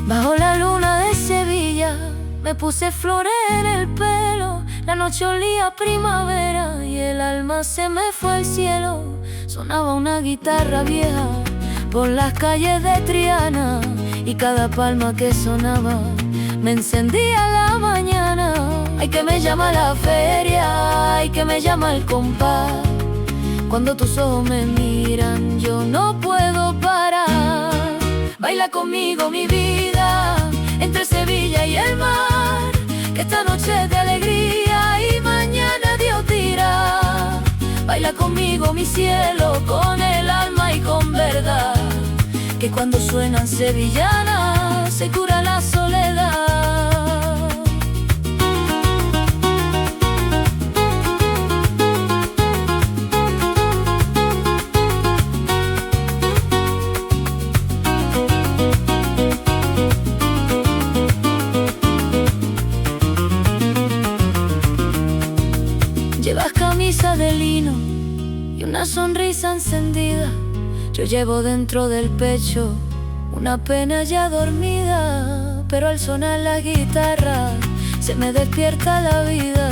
Bajo la luna de Sevilla me puse flores en el pelo. La noche olía a primavera y el alma se me fue al cielo. Sonaba una guitarra vieja por las calles de Triana, y cada palma que sonaba me encendía la mañana. Ay, que me llama la feria, ay, que me llama el compás. Cuando tus ojos me miran yo no puedo parar. Baila conmigo mi vida, entre Sevilla y el mar, que esta noche es de alegría y mañana Dios dirá. Baila conmigo mi cielo, con el alma y con verdad, que cuando suenan sevillanas se cura la soledad. Llevas camisa de lino y una sonrisa encendida. Yo llevo dentro del pecho una pena ya dormida, pero al sonar la guitarra se me despierta la vida,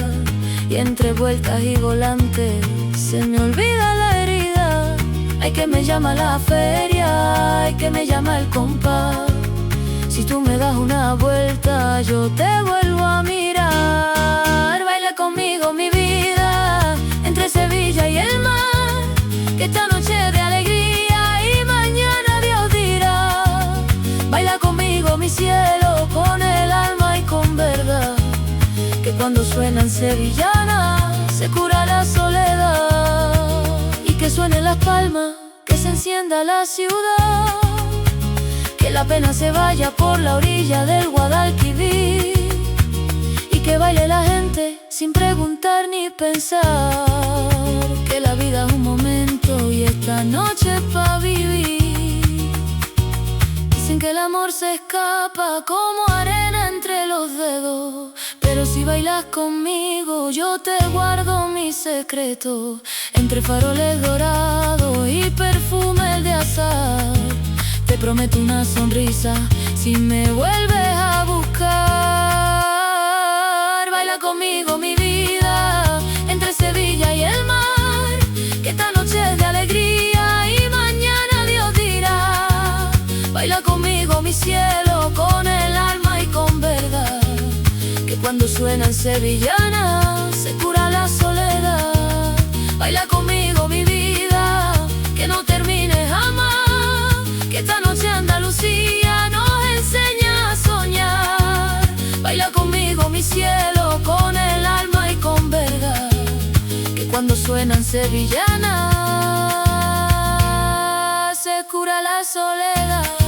y entre vueltas y volantes se me olvida la herida. Ay, que me llama la feria, ay, que me llama el compás. Si tú me das una vuelta yo te vuelvo a mirar. Baila conmigo mi vida, entre Sevilla y el mar, que esta noche es de alegría y mañana Dios dirá. Baila conmigo mi cielo, con el alma y con verdad, que cuando suenan sevillanas se cura la soledad. Y que suenen las palmas, que se encienda la ciudad, que la pena se vaya por la orilla del Guadalquivir, y que baile la gente sin preguntar ni pensar, que la vida es un momento y esta noche es pa' vivir. Dicen que el amor se escapa como arena entre los dedos, pero si bailas conmigo yo te guardo mi secreto. Entre faroles dorados y perfumes de azahar, te prometo una sonrisa si me vuelves a buscar. Baila conmigo mi vida, entre Sevilla y el mar, que esta noche es de alegría y mañana Dios dirá. Baila conmigo mi cielo, con el alma y con verdad, que cuando suenan sevillanas se cura la soledad. Baila conmigo mi vida, que no termine jamás, que esta noche Andalucía nos enseña a soñar. Baila conmigo mi cielo, con el alma y con verdad, que cuando suenan sevillanas se cura la soledad.